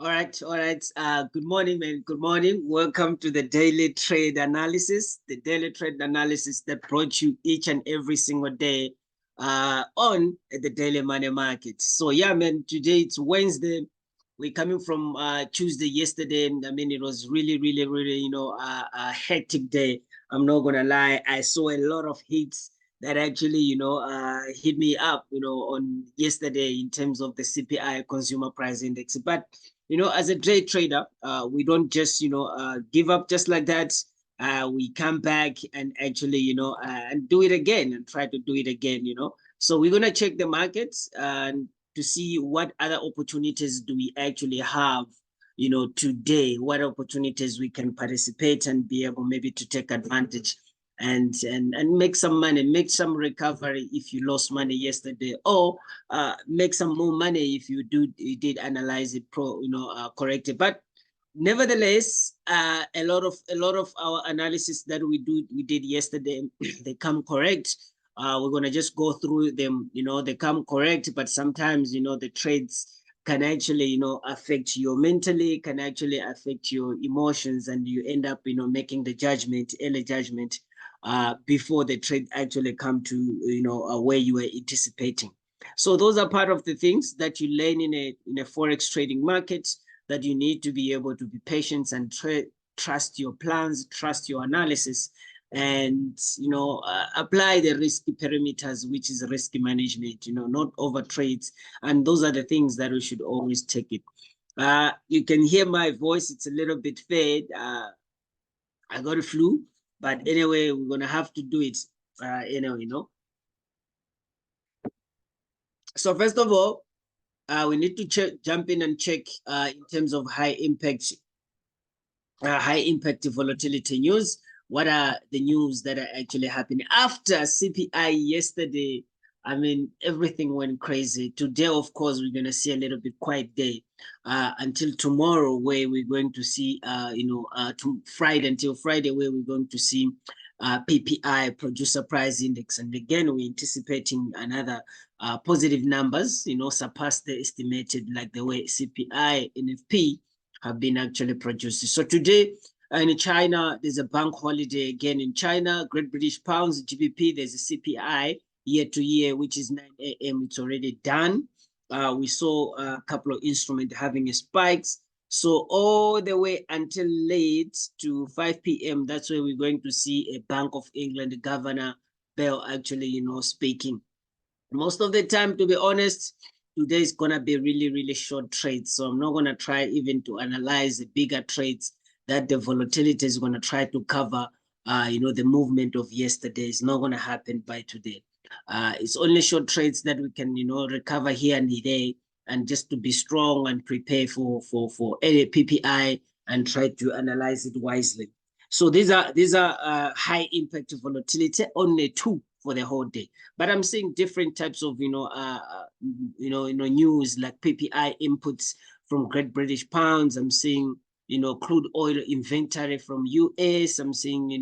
All right, all right. Good morning, man. Good morning. Welcome to the Daily Trade Analysis, the Daily Trade Analysis that brought you each and every single day on the Daily Money Market. So yeah, man, today it's Wednesday. We're coming from Tuesday yesterday. I mean, it was really, a hectic day. I'm not gonna lie. I saw a lot of hits that actually, hit me up, on yesterday in terms of the CPI Consumer Price Index. But as a day trader, we don't just, give up just like that. We come back and actually, and do it again and try to do it again, So we're going to check the markets and to see what other opportunities do we actually have, today, what opportunities we can participate and be able maybe to take advantage and make some money, make some recovery if you lost money yesterday, or make some more money if you did analyze it correctly. But nevertheless, a lot of our analysis that we did yesterday, they come correct. We're gonna just go through them. They come correct, but sometimes the trades can actually affect you mentally, can actually affect your emotions, and you end up making the early judgment before the trade actually come to where you were anticipating. So those are part of the things that you learn in a forex trading market, that you need to be able to be patient and trust your plans, trust your analysis, and apply the risky parameters, which is risk management, not over trades. And those are the things that we should always take it. You can hear my voice, it's a little bit fade. I got a flu, but anyway, we're gonna have to do it. So first of all, we need to jump in and check in terms of high impact volatility news. What are the news that are actually happening after CPI yesterday? I mean, everything went crazy. Today, of course, we're going to see a little bit quiet day until tomorrow, where we're going to see, to Friday, until Friday, where we're going to see PPI, Producer Price Index. And again, we're anticipating another positive numbers, surpass the estimated, like the way CPI, NFP have been actually produced. So today, in China, there's a bank holiday again in China. Great British Pounds, GBP, there's a CPI year to year, which is 9 a.m. It's already done. We saw a couple of instruments having a spikes. So all the way until late to 5 p.m., that's where we're going to see a Bank of England Governor Bell actually, speaking. Most of the time, to be honest, today is going to be really, really short trades. So I'm not going to try even to analyze the bigger trades that the volatility is going to try to cover, the movement of yesterday. Is not going to happen by today. It's only short trades that we can, recover here and there, and just to be strong and prepare for any PPI and try to analyze it wisely. So these are high impact volatility, only two for the whole day. But I'm seeing different types of news like PPI inputs from Great British Pounds. I'm seeing crude oil inventory from US. I'm seeing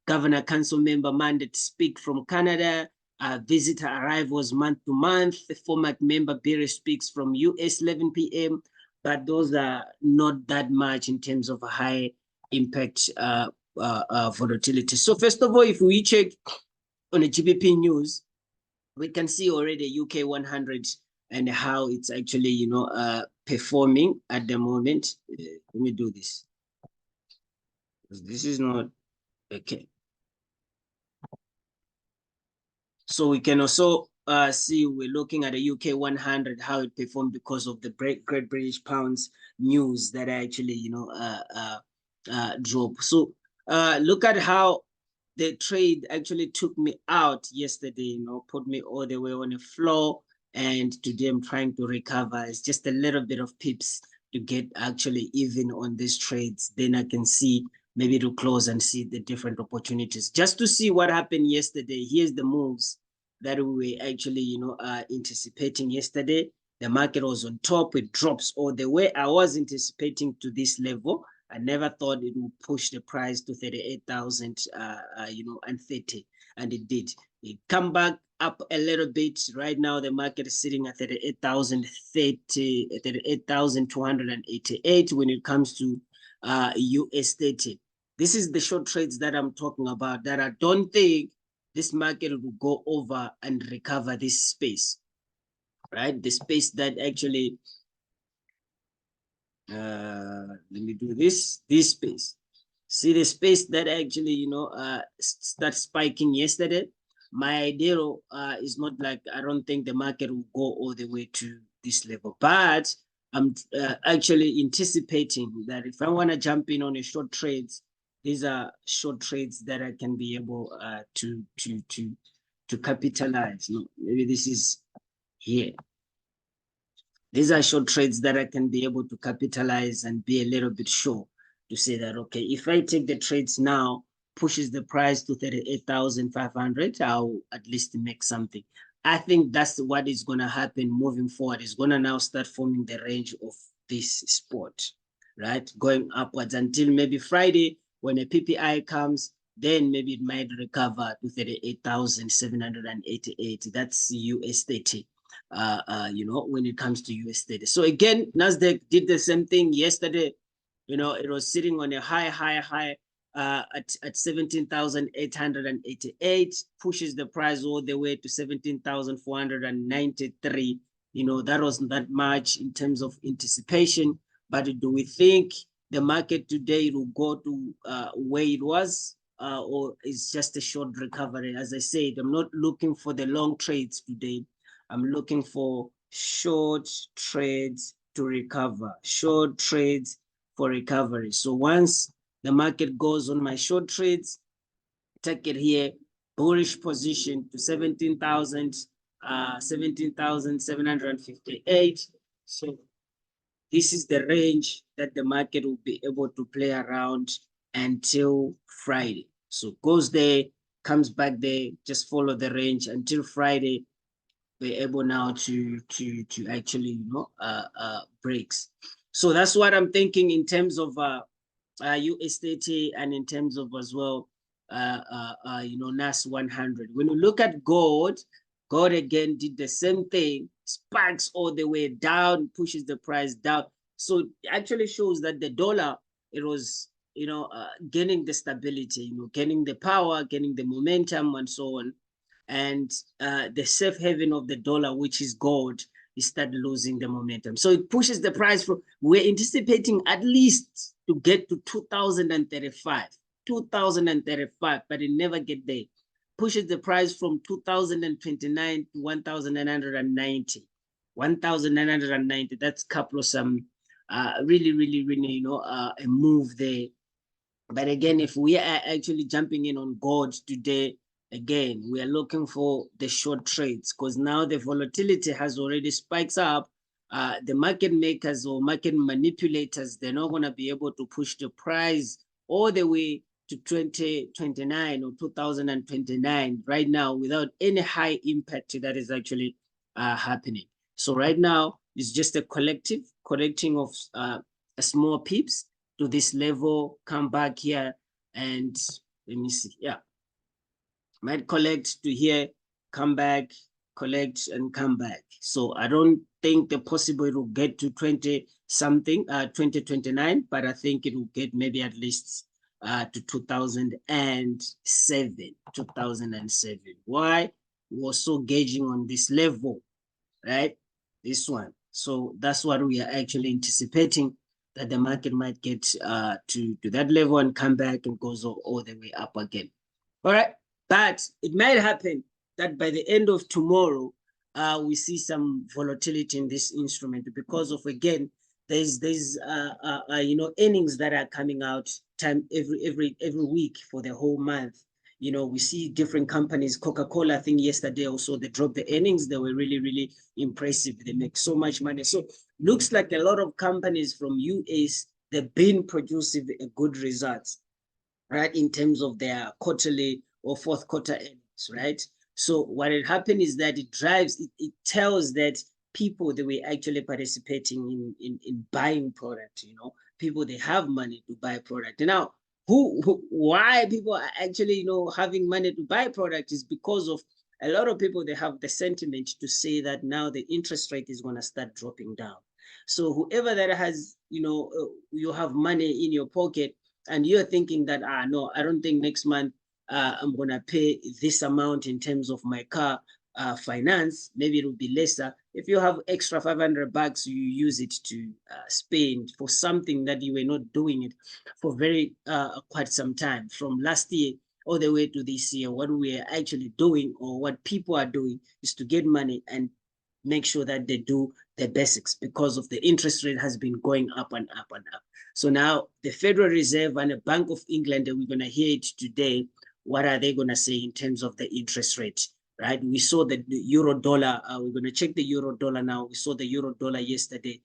Governor Council member mandate speak from Canada. Visitor arrivals month to month. The format member Berry speaks from US 11 p.m. But those are not that much in terms of a high impact volatility. So first of all, if we check on the GBP news, we can see already UK 100 and how it's actually performing at the moment. Let me do this. This is not okay. So we can also see, we're looking at the UK 100, how it performed because of the Great British Pounds news that actually drop. So look at how the trade actually took me out yesterday, put me all the way on the floor, and today I'm trying to recover. It's just a little bit of pips to get actually even on these trades. Then I can see maybe to close and see the different opportunities. Just to see what happened yesterday, here's the moves that we were actually, anticipating yesterday. The market was on top, it drops all the way. I was anticipating to this level. I never thought it would push the price to 38,000, and 30, and it did. It come back up a little bit. Right now, the market is sitting at 38,288 when it comes to US30. This is the short trades that I'm talking about, that I don't think this market will go over and recover this space, right? The space that actually, let me do this space. See the space that actually, start spiking yesterday. My idea is not like, I don't think the market will go all the way to this level, but I'm actually anticipating that if I want to jump in on a short trades, these are short trades that I can be able to capitalize. No, maybe this is here. These are short trades that I can be able to capitalize and be a little bit sure to say that, okay, if I take the trades now, pushes the price to 38,500, I'll at least make something. I think that's what is going to happen moving forward. It's going to now start forming the range of this spot, right? Going upwards until maybe Friday when a PPI comes, then maybe it might recover to 38,788. That's US30. When it comes to US30. So again, Nasdaq did the same thing yesterday. It was sitting on a high at 17,888, pushes the price all the way to 17,493. That wasn't that much in terms of anticipation, but do we think the market today will go to where it was, or is just a short recovery? As I said, I'm not looking for the long trades today. I'm looking for short trades to recover, short trades for recovery. So once the market goes on my short trades, take it here, bullish position to 17,758. So this is the range that the market will be able to play around until Friday. So goes there, comes back there, just follow the range until Friday. We're able now to actually breaks. So that's what I'm thinking in terms of US30 and in terms of as well NAS100. When you look at gold again did the same thing, spikes all the way down, pushes the price down. So it actually shows that the dollar, it was gaining the stability, gaining the power, gaining the momentum and so on. And the safe haven of the dollar, which is gold, is start losing the momentum. So it pushes the price from, we're anticipating at least to get to 2035, but it never get there. Pushes the price from 2029 to 1,990. 1,990, that's couple of some really, a move there. But again, if we are actually jumping in on gold today, again, we are looking for the short trades, because now the volatility has already spikes up. The market makers or market manipulators, they're not going to be able to push the price all the way to 2029 or 2029 right now without any high impact that is actually happening. So right now, it's just a collecting of small pips to this level, come back here, and let me see, yeah. Might collect to here, come back, collect and come back. So I don't think the possible it will get to 2029, but I think it will get maybe at least to 2007. Why? We're also gauging on this level, right? This one. So that's what we are actually anticipating, that the market might get to that level and come back and goes all the way up again. All right. But it might happen that by the end of tomorrow, we see some volatility in this instrument because of, again, there's earnings that are coming out every week for the whole month. We see different companies. Coca-Cola, I think yesterday also they dropped the earnings. They were really impressive. They make so much money. So looks like a lot of companies from US, they've been producing a good results, right, in terms of their quarterly or fourth quarter earnings, right? So what had happened is that it tells that people, they were actually participating in buying product, people, they have money to buy product. Now, why people are actually, having money to buy product is because of a lot of people, they have the sentiment to say that now the interest rate is going to start dropping down. So whoever that has, you have money in your pocket and you're thinking that, no, I don't think next month I'm going to pay this amount in terms of my car finance, maybe it will be lesser. If you have extra $500, you use it to spend for something that you were not doing it for very quite some time. From last year all the way to this year, what we are actually doing, or what people are doing, is to get money and make sure that they do the basics, because of the interest rate has been going up and up and up. So now the Federal Reserve and the Bank of England, we're going to hear it today. What are they going to say in terms of the interest rate, right? We saw the euro dollar. We're going to check the euro dollar now. We saw the euro dollar yesterday,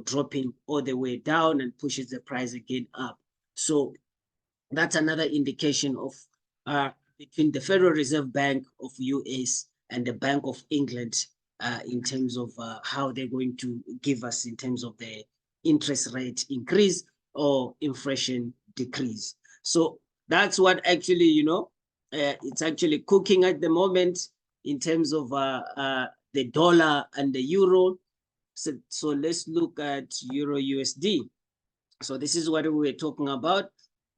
dropping all the way down and pushes the price again up. So that's another indication of between the Federal Reserve Bank of US and the Bank of England in terms of how they're going to give us in terms of the interest rate increase or inflation decrease. So that's what actually, it's actually cooking at the moment in terms of the dollar and the euro. So let's look at Euro USD. So this is what we were talking about.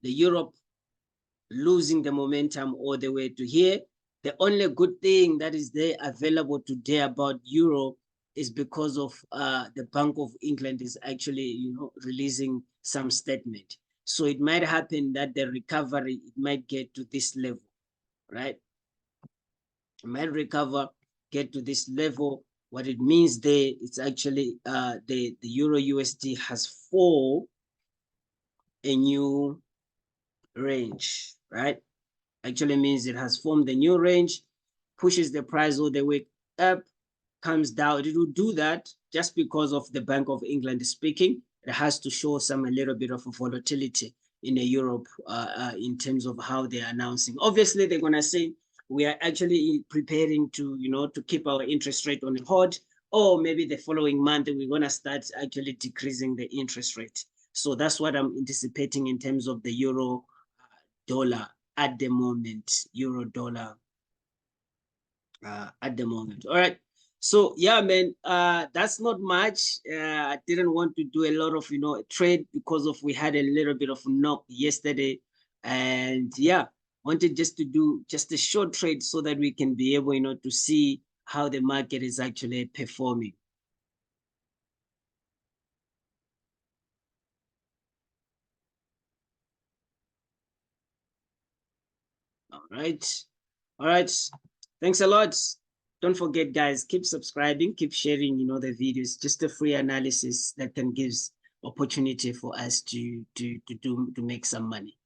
The Europe losing the momentum all the way to here. The only good thing that is there available today about euro is because of the Bank of England is actually, releasing some statement. So it might happen that the recovery, it might get to this level, right? It might recover, get to this level. What it means there, it's actually the Euro USD has formed a new range, right? Actually means it has formed a new range, pushes the price all the way up, comes down. It will do that just because of the Bank of England speaking. It has to show a little bit of volatility in Europe in terms of how they're announcing. Obviously, they're going to say we are actually preparing to, to keep our interest rate on hold, or maybe the following month we're going to start actually decreasing the interest rate. So that's what I'm anticipating in terms of the euro dollar at the moment, euro dollar at the moment. All right. So yeah, man, that's not much. I didn't want to do a lot of, trade because of we had a little bit of knock yesterday. And yeah, wanted just to do just a short trade so that we can be able, to see how the market is actually performing. All right. All right. Thanks a lot. Don't forget, guys, keep subscribing, keep sharing, the videos, just a free analysis that can give opportunity for us to make some money.